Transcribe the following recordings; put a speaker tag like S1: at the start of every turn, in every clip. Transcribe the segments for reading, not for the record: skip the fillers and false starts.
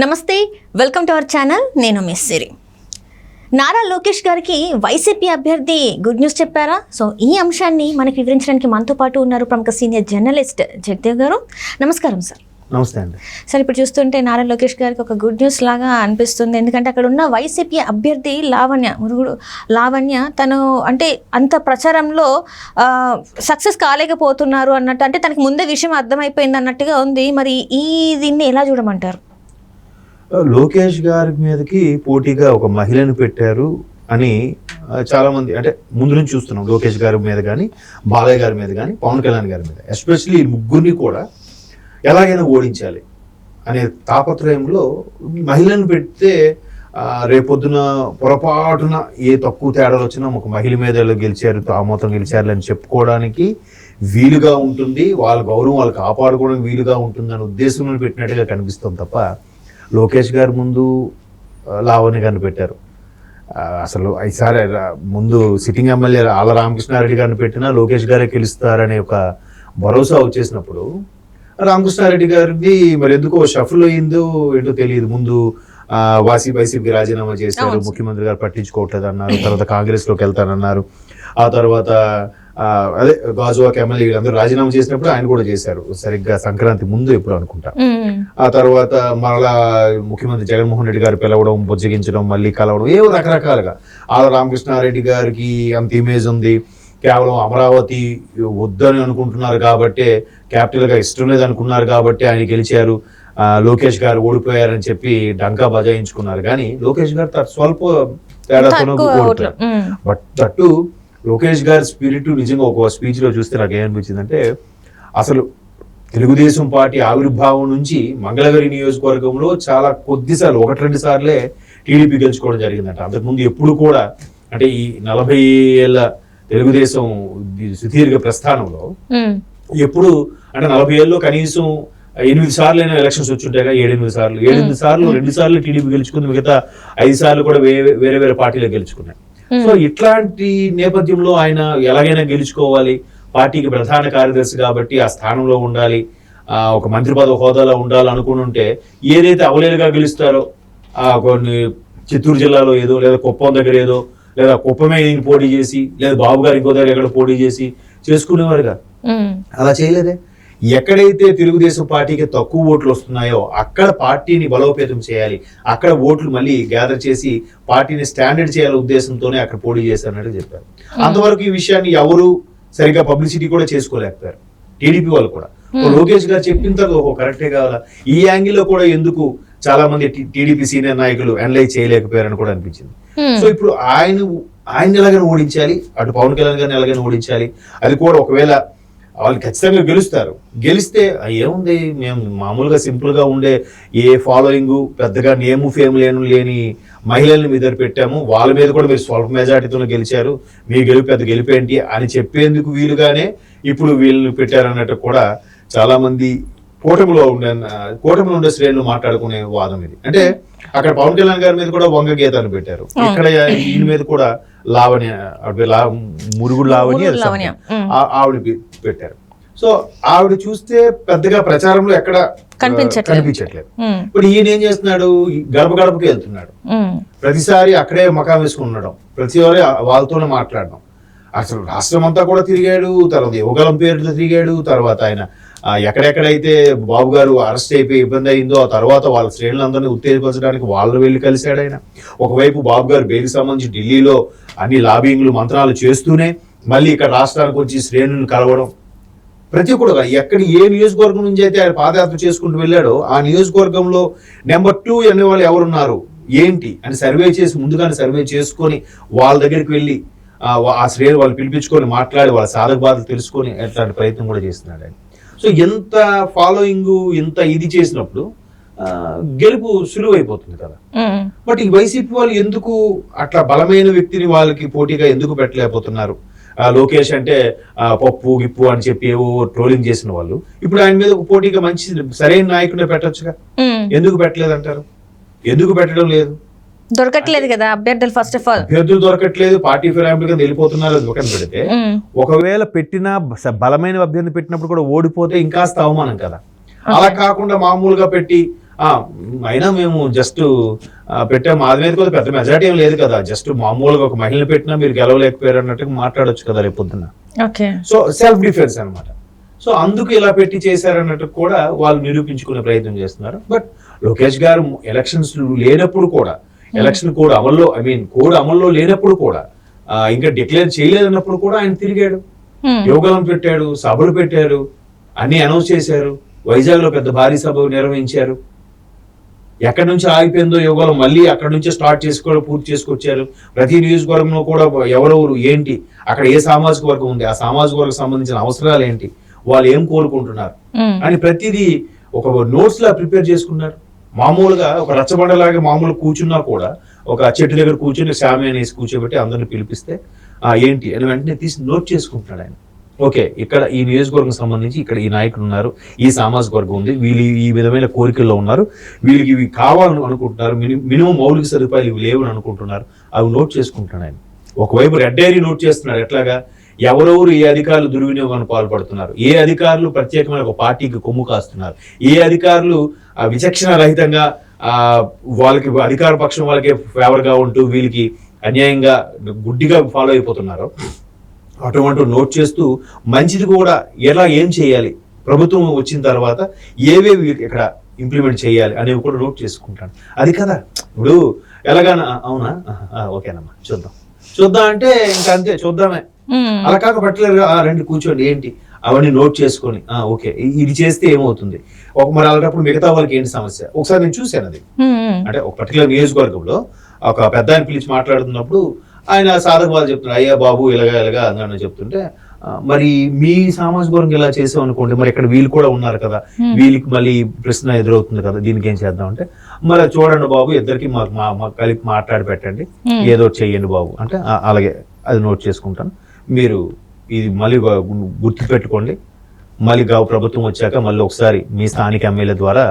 S1: నమస్తే, welcome to our channel. నేను miss సిరి. నారా లోకేష్ గారికి వైసీపీ అభ్యర్థి గుడ్ న్యూస్ చెప్పారా? సో ఈ అంశాన్ని మనకి వివరించడానికి మనతో పాటు ఉన్నారు ప్రముఖ సీనియర్ జర్నలిస్ట్ జగదేవ్ గారు. నమస్కారం సార్.
S2: నమస్తే అండి.
S1: సార్, ఇప్పుడు చూస్తుంటే నారా లోకేష్ గారికి ఒక గుడ్ న్యూస్ లాగా అనిపిస్తుంది. ఎందుకంటే అక్కడ ఉన్న వైసీపీ అభ్యర్థి లావణ్య తను అంటే అంత ప్రచారంలో సక్సెస్ కాలేకపోతున్నారు అన్నట్టు, అంటే తనకి ముందే విషయం అర్థమైపోయింది అన్నట్టుగా ఉంది. మరి దీన్ని ఎలా చూడమంటారు?
S2: లోకేష్ గారి మీదకి పోటీగా ఒక మహిళను పెట్టారు అని చాలా మంది, అంటే ముందు నుంచి చూస్తున్నాం. లోకేష్ గారి మీద కానీ, బాలయ్య గారి మీద కానీ, పవన్ కళ్యాణ్ గారి మీద, ఎస్పెషల్లీ ఈ ముగ్గురిని కూడా ఎలాగైనా ఓడించాలి అనే తాపత్రయంలో మహిళను పెడితే రేపొద్దున పొరపాటున ఏ తక్కువ తేడాలు వచ్చినా ఒక మహిళ మీద గెలిచారు, తామోతం గెలిచారు అని చెప్పుకోవడానికి వీలుగా ఉంటుంది, వాళ్ళ గౌరవం వాళ్ళు కాపాడుకోవడానికి వీలుగా ఉంటుంది అనే ఉద్దేశంలో పెట్టినట్టుగా కనిపిస్తుంది తప్ప లోకేష్ గారు ముందు లావణ్య గారిని పెట్టారు. అసలు ఈసారి ముందు సిట్టింగ్ ఎమ్మెల్యే ఆళ్ళ రామకృష్ణారెడ్డి గారిని పెట్టినా లోకేష్ గారే గెలుస్తారనే ఒక భరోసా వచ్చేసినప్పుడు రామకృష్ణారెడ్డి గారిది మరి ఎందుకో షఫుల్ అయ్యిందో ఏంటో తెలియదు. ముందు వైసీపీకి రాజీనామా చేశారు, ముఖ్యమంత్రి గారు పట్టించుకోవట్లేదు అన్నారు, తర్వాత కాంగ్రెస్లోకి వెళ్తానన్నారు, ఆ తర్వాత అదే గాజువాక ఎమ్మెల్యే అందరూ రాజీనామా చేసినప్పుడు ఆయన కూడా చేశారు, సరిగ్గా సంక్రాంతి ముందు ఎప్పుడు అనుకుంటా. ఆ తర్వాత మరలా ముఖ్యమంత్రి జగన్మోహన్ రెడ్డి గారు పిలవడం, బుజ్జగించడం, మళ్ళీ కలవడం, ఏవో రకరకాలుగా. ఆళ్ళ రామకృష్ణారెడ్డి గారికి అంత ఇమేజ్ ఉంది, కేవలం అమరావతి వద్దని అనుకుంటున్నారు కాబట్టి, క్యాపిటల్గా ఇష్టం లేదు అనుకున్నారు కాబట్టి ఆయన గెలిచారు, లోకేష్ గారు ఓడిపోయారని చెప్పి డంకా బజాయించుకున్నారు. కానీ లోకేష్ గారు స్వల్ప తేడాతో ఓడిపోయారు. బట్ దట్టు లోకేష్ గారి స్పిరిట్ నిజంగా ఒక స్పీచ్లో చూస్తే నాకు ఏమనిపించిందంటే, అసలు తెలుగుదేశం పార్టీ ఆవిర్భావం నుంచి మంగళగిరి నియోజకవర్గంలో చాలా కొద్దిసార్లు, 1-2 సార్లే టీడీపీ గెలుచుకోవడం జరిగిందంట. అంతకుముందు ఎప్పుడు కూడా, అంటే ఈ 40 ఏళ్ళ తెలుగుదేశం సుదీర్ఘ ప్రస్థానంలో ఎప్పుడు, అంటే 40 ఏళ్ళలో కనీసం 8 సార్లు ఎలక్షన్స్ వచ్చుంటాయిగా, 7-8 సార్లు. 7-8 సార్లు 2 సార్లు టీడీపీ గెలుచుకుంది, మిగతా 5 సార్లు కూడా వేరే వేరే పార్టీలు గెలుచుకున్నాయి. సో ఇట్లాంటి నేపథ్యంలో ఆయన ఎలాగైనా గెలుచుకోవాలి, పార్టీకి ప్రధాన కార్యదర్శి కాబట్టి ఆ స్థానంలో ఉండాలి, ఒక మంత్రి పదవి హోదాలో ఉండాలి అనుకుని ఉంటే ఏదైతే అవలేలుగా గెలుస్తారో, కొన్ని చిత్తూరు జిల్లాలో ఏదో, లేదా కుప్పం దగ్గర ఏదో, లేదా కుప్పమే పోటీ చేసి, లేదా బాబు గారు ఇంకో దగ్గర ఎక్కడ పోటీ చేసి చేసుకునేవారుగా. అలా చేయలేదే. ఎక్కడైతే తెలుగుదేశం పార్టీకి తక్కువ ఓట్లు వస్తున్నాయో అక్కడ పార్టీని బలోపేతం చేయాలి, అక్కడ ఓట్లు మళ్ళీ గ్యాదర్ చేసి పార్టీని స్టాండర్డ్ చేయాలి ఉద్దేశంతోనే అక్కడ పోటీ చేశారన్నట్టు చెప్పారు. అంతవరకు ఈ విషయాన్ని ఎవరు సరిగ్గా పబ్లిసిటీ కూడా చేసుకోలేకపోయారు, టీడీపీ వాళ్ళు కూడా. లోకేష్ గారు చెప్పిన తర్వాత కరెక్టే కావాలా, ఈ యాంగిల్లో కూడా ఎందుకు చాలా మంది టీడీపీ సీనియర్ నాయకులు అనలైజ్ చేయలేకపోయారని కూడా అనిపించింది. సో ఇప్పుడు ఆయన ఎలాగైనా ఓడించాలి, అటు పవన్ కళ్యాణ్ గారిని ఎలాగైనా ఓడించాలి, అది కూడా ఒకవేళ వాళ్ళు ఖచ్చితంగా గెలుస్తారు. గెలిస్తే ఏముంది, మేము మామూలుగా సింపుల్గా ఉండే ఏ ఫాలోయింగ్ పెద్దగా నేము ఫేమ్ లేని మహిళల్ని మీద పెట్టాము, వాళ్ళ మీద కూడా మీరు స్వల్ప మెజార్టీతో గెలిచారు, మీ గెలుపు పెద్ద గెలిపేంటి అని చెప్పేందుకు వీలుగానే ఇప్పుడు వీళ్ళని పెట్టారన్నట్టు కూడా చాలా మంది కూటమిలో ఉండే శ్రేణులు మాట్లాడుకునే వాదం ఇది. అంటే అక్కడ పవన్ కళ్యాణ్ గారి మీద కూడా వంగ గీతాన్ని పెట్టారు, ఇక్కడ ఈయన మీద కూడా మురుగుడు లావణ్య ఆవిడ పెట్టారు. సో ఆవిడ చూస్తే పెద్దగా ప్రచారంలో ఎక్కడ కనిపించట్లేదు. ఇప్పుడు ఈయన ఏం చేస్తున్నాడు, గడప గడపకి వెళ్తున్నాడు, ప్రతిసారి అక్కడే మకాం వేసుకున్నాడు, ప్రతిసారి వాళ్ళతోనే మాట్లాడడం. అసలు రాష్ట్రం అంతా కూడా తిరిగాడు, తర్వాత యువగలం పేరుతో తిరిగాడు, తర్వాత ఆయన ఎక్కడెక్కడైతే బాబు గారు అరెస్ట్ అయిపోయి ఇబ్బంది అయిందో ఆ తర్వాత వాళ్ళ శ్రేణులందరినీ ఉత్తేజపరచడానికి వాళ్ళు వెళ్ళి కలిశాడు ఆయన. ఒకవైపు బాబు గారు బెయిల్కి సంబంధించి ఢిల్లీలో అన్ని లాబింగ్లు మంత్రాలు చేస్తూనే మళ్ళీ ఇక్కడ రాష్ట్రానికి వచ్చి శ్రేణులను కలవడం, ప్రతి కూడా ఎక్కడ ఏ నియోజకవర్గం నుంచి అయితే ఆయన పాదయాత్ర చేసుకుంటూ వెళ్ళాడో ఆ నియోజకవర్గంలో నెంబర్ 2 అనే వాళ్ళు ఎవరున్నారు ఏంటి అని సర్వే చేసి, ముందుగానే సర్వే చేసుకొని వాళ్ళ దగ్గరికి వెళ్ళి ఆ శ్రేణి వాళ్ళు పిలిపించుకొని మాట్లాడి వాళ్ళ సాధక బాధలు తెలుసుకొని ఎట్లాంటి ప్రయత్నం కూడా చేస్తున్నాడు ఆయన. సో ఎంత ఫాలోయింగ్ ఎంత ఇది చేసినప్పుడు గెలుపు సులువైపోతుంది కదా. బట్ ఈ వైసీపీ వాళ్ళు ఎందుకు అట్లా బలమైన వ్యక్తిని వాళ్ళకి పోటీగా ఎందుకు పెట్టలేకపోతున్నారు? లోకేష్ అంటే పప్పు గిప్పు అని చెప్పి ఏవో ట్రోలింగ్ చేసిన వాళ్ళు ఇప్పుడు ఆయన మీద ఒక పోటీగా మంచి సరైన నాయకుడిని పెట్టొచ్చుగా, ఎందుకు పెట్టలేదంటారు? ఎందుకు పెట్టడం లేదు?
S1: దొరకట్లేదు కదా అభ్యర్థులు. ఫస్ట్ ఆఫ్ ఆల్
S2: అభ్యర్థులు దొరకట్లేదు, పార్టీ ఫిరాయింపులు కింద వెళ్ళిపోతున్నారు. అది ఒకటి పెడితే, ఒకవేళ పెట్టిన బలమైన అభ్యర్థి పెట్టినప్పుడు కూడా ఓడిపోతే ఇంకాస్త అవమానం కదా. అలా కాకుండా మామూలుగా పెట్టి అయినా మేము జస్ట్ పెట్టాము, మాది మీద కూడా పెద్ద మెజారిటీ ఏం లేదు కదా, జస్ట్ మామూలుగా ఒక మహిళను పెట్టినా మీరు గెలవలేకపోయారు అన్నట్టుగా మాట్లాడొచ్చు కదా రేపు పొద్దున్న.
S1: ఓకే,
S2: సో సెల్ఫ్ డిఫెన్స్ అన్నమాట. సో అందుకు ఇలా పెట్టి చేశారన్నట్టు కూడా వాళ్ళు నిరూపించుకునే ప్రయత్నం చేస్తున్నారు. బట్ లోకేష్ గారు ఎలక్షన్స్ లేనప్పుడు కూడా, ఎలక్షన్ కోడ్ అమల్లో కోడ్ అమల్లో లేనప్పుడు కూడా, ఇంకా డిక్లేర్ చేయలేదన్నప్పుడు కూడా ఆయన తిరిగాడు, యోగాలను పెట్టాడు, సభలు పెట్టారు, అన్ని అనౌన్స్ చేశారు, వైజాగ్ లో పెద్ద భారీ సభ నిర్వహించారు. ఎక్కడి నుంచి ఆగిపోయిందో యోగాలు మళ్ళీ అక్కడ నుంచి స్టార్ట్ చేసుకోవడం, పూర్తి చేసుకొచ్చారు. ప్రతి నియోజకవర్గంలో కూడా ఎవరెవరు ఏంటి, అక్కడ ఏ సామాజిక వర్గం ఉంది, ఆ సామాజిక వర్గం సంబంధించిన అవసరాలు ఏంటి, వాళ్ళు ఏం కోరుకుంటున్నారు అని ప్రతిదీ ఒక నోట్స్ లా ప్రిపేర్ చేసుకున్నారు. మామూలుగా ఒక రచ్చబండలాగా మామూలు కూర్చున్నా కూడా ఒక చెట్టు దగ్గర కూర్చొని శామ్యాన్ని వేసి కూర్చోబెట్టి అందరిని పిలిపిస్తే ఏంటి అని వెంటనే తీసి నోట్ చేసుకుంటున్నాడు ఆయన. ఓకే, ఇక్కడ ఈ నియోజకవర్గం సంబంధించి ఇక్కడ ఈ నాయకులు ఉన్నారు, ఈ సామాజిక వర్గం ఉంది, వీళ్ళు ఈ విధమైన కోరికల్లో ఉన్నారు, వీళ్ళకి ఇవి కావాలని అనుకుంటున్నారు, మినిమం మౌలిక సదుపాయాలు ఇవి లేవని అనుకుంటున్నారు, అవి నోట్ చేసుకుంటున్నాడు ఆయన. ఒకవైపు రెడ్ డైరీ నోట్ చేస్తున్నాడు, ఎట్లాగా ఎవరెవరు ఏ అధికారులు దుర్వినియోగానికి పాల్పడుతున్నారు, ఏ అధికారులు ప్రత్యేకమైన ఒక పార్టీకి కొమ్ము కాస్తున్నారు, ఏ అధికారులు విచక్షణ రహితంగా వాళ్ళకి అధికార పక్షం వాళ్ళకి ఫేవర్ గా ఉంటూ వీళ్ళకి అన్యాయంగా గుడ్డిగా ఫాలో అయిపోతున్నారు, అటువంటి నోట్ చేస్తూ మంచిది కూడా ఎలా ఏం చేయాలి, ప్రభుత్వం వచ్చిన తర్వాత ఏవేవి ఇక్కడ ఇంప్లిమెంట్ చేయాలి అనేవి కూడా నోట్ చేసుకుంటాను. అది కదా ఇప్పుడు ఎలాగైనా అవునా ఓకేనమ్మా చూద్దాం అంటే ఇంకా అంతే, చూద్దామే అలా కాక పట్టలేదు, రండి కూర్చోండి ఏంటి అవన్నీ నోట్ చేసుకొని ఓకే ఇది చేస్తే ఏమవుతుంది, మరి అలాంటప్పుడు మిగతా వాళ్ళకి ఏంటి సమస్య. ఒకసారి నేను చూశాను అది, అంటే ఒక పర్టికులర్ నియోజకవర్గంలో ఒక పెద్ద ఆయన పిలిచి మాట్లాడుతున్నప్పుడు ఆయన సాధకులు చెప్తున్నారు, అయ్యా బాబు ఇలాగా అని చెప్తుంటే, మరి మీ సామాజిక వర్గం ఇలా చేసాం అనుకోండి, మరి ఇక్కడ వీళ్ళు కూడా ఉన్నారు కదా, వీళ్ళకి మళ్ళీ ప్రశ్న ఎదురవుతుంది కదా, దీనికి ఏం చేద్దాం అంటే, మరి చూడండి బాబు ఇద్దరికి మాకు కలిపి మాట్లాడి పెట్టండి, ఏదో చెయ్యండి బాబు అంటే, అలాగే అది నోట్ చేసుకుంటాను, మీరు ఇది మళ్ళీ గుర్తు పెట్టుకోండి, మళ్ళీ ప్రభుత్వం వచ్చాక మళ్ళీ ఒకసారి మీ స్థానిక ఎమ్మెల్యే ద్వారా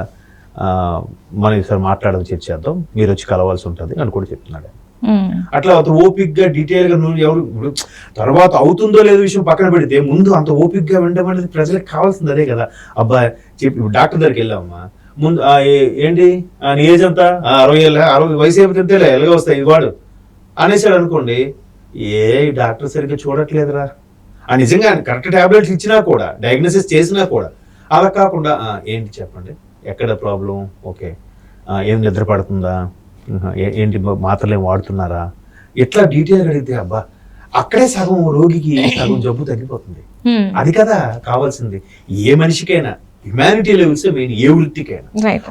S2: మనం ఈసారి మాట్లాడడం చర్చేద్దాం, మీరు వచ్చి కలవాల్సి ఉంటుంది అని కూడా చెప్తున్నాడు. అట్లా అంత ఓపిక్ గా డీటెయిల్ గా ఎవరు తర్వాత అవుతుందో లేదో విషయం పక్కన పెడితే ముందు అంత ఓపిక్ గా వినడం అనేది ప్రజలకు కావాల్సింది అదే కదా. అబ్బాయి చెప్పి డాక్టర్ దగ్గరికి వెళ్ళామమ్మా, ముందు ఏంటి నీ ఏజ్ అంతా 60 వయసు ఏమిటంతేలే ఎలాగ వస్తాయి వాడు అనేసాడు అనుకోండి, ఏ డాక్టర్ సరిగ్గా చూడట్లేదురా, నిజంగా కరెక్ట్ టాబ్లెట్స్ ఇచ్చినా కూడా డయాగ్నోసిస్ చేసినా కూడా అలా కాకుండా ఏంటి చెప్పండి ఎక్కడ ప్రాబ్లం, ఓకే ఏం నిద్ర పడుతుందా, ఏంటి మాత్రలు ఏం వాడుతున్నారా, ఎట్లా డీటెయిల్ అడిగితే అబ్బా అక్కడే సగం రోగికి సగం జబ్బు తగ్గిపోతుంది. అది కదా కావాల్సింది ఏ మనిషికైనా, హ్యుమానిటీ లెవెల్స్ మెయిన్ ఏ వృత్తికైనా.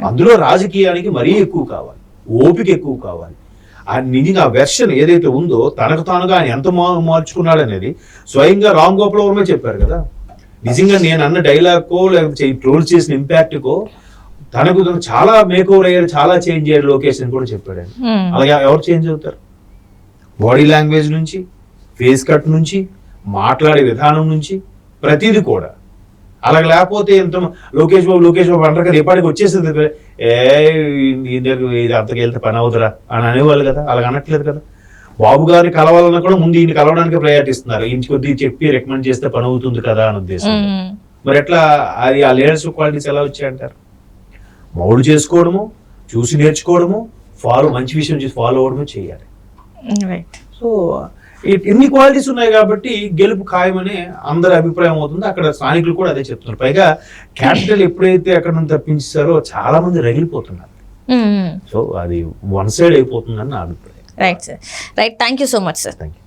S2: అందులో రాజకీయానికి మరీ ఎక్కువ కావాలి, ఓపిక ఎక్కువ కావాలి. నిజంగా ఆ వెర్షన్ ఏదైతే ఉందో తనకు తానుగా ఆయన ఎంత మార్చుకున్నాడు అనేది స్వయంగా రామ్ గోపాల్ వర్మే చెప్పారు కదా. నిజంగా నేను అన్న డైలాగ్కో లేకపోతే ట్రోల్ చేసిన ఇంపాక్ట్కో తనకు చాలా మేక్ ఓవర్ అయ్యారు, చాలా చేంజ్ అయ్యారు లోకేష్ అని కూడా చెప్పాడు. అలాగే ఎవరు చేంజ్ అవుతారు, బాడీ లాంగ్వేజ్ నుంచి, ఫేస్ కట్ నుంచి, మాట్లాడే విధానం నుంచి ప్రతిదీ కూడా. అలాగే లేకపోతే ఎంత లోకేష్ బాబు అంటారు కదా, ఎప్పటికి వచ్చేసింది ఇది అంతకి వెళ్తే పని అవుతురా అని అనేవాళ్ళు కదా, అలాగ అనట్లేదు కదా. బాబు గారిని కలవాలన్నా కూడా ముందు ఈయన కలవడానికి ప్రయారిస్తున్నారు, ఈయన కొద్దిగా చెప్పి రికమెండ్ చేస్తే పని అవుతుంది కదా అని ఉద్దేశం. మరి ఎట్లా అది ఆ లీడర్షిప్ క్వాలిటీస్ ఎలా వచ్చాయంటారు? మౌల్డ్ చేసుకోవడము, చూసి నేర్చుకోవడము, మంచి విషయం చేసి ఫాలో అవ్వడము చేయాలి. సో ఎన్ని క్వాలిటీస్ ఉన్నాయి కాబట్టి గెలుపు ఖాయమని అందరి అభిప్రాయం అవుతుంది. అక్కడ స్థానికులు కూడా అదే చెప్తున్నారు. పైగా క్యాపిటల్ ఎప్పుడైతే అక్కడ నుంచి తప్పించారో చాలా మంది రగిలిపోతున్నారు. సో అది వన్ సైడ్ అయిపోతుందని నా అభిప్రాయం.
S1: Right sir, right, thank you so much sir.
S2: Thank you.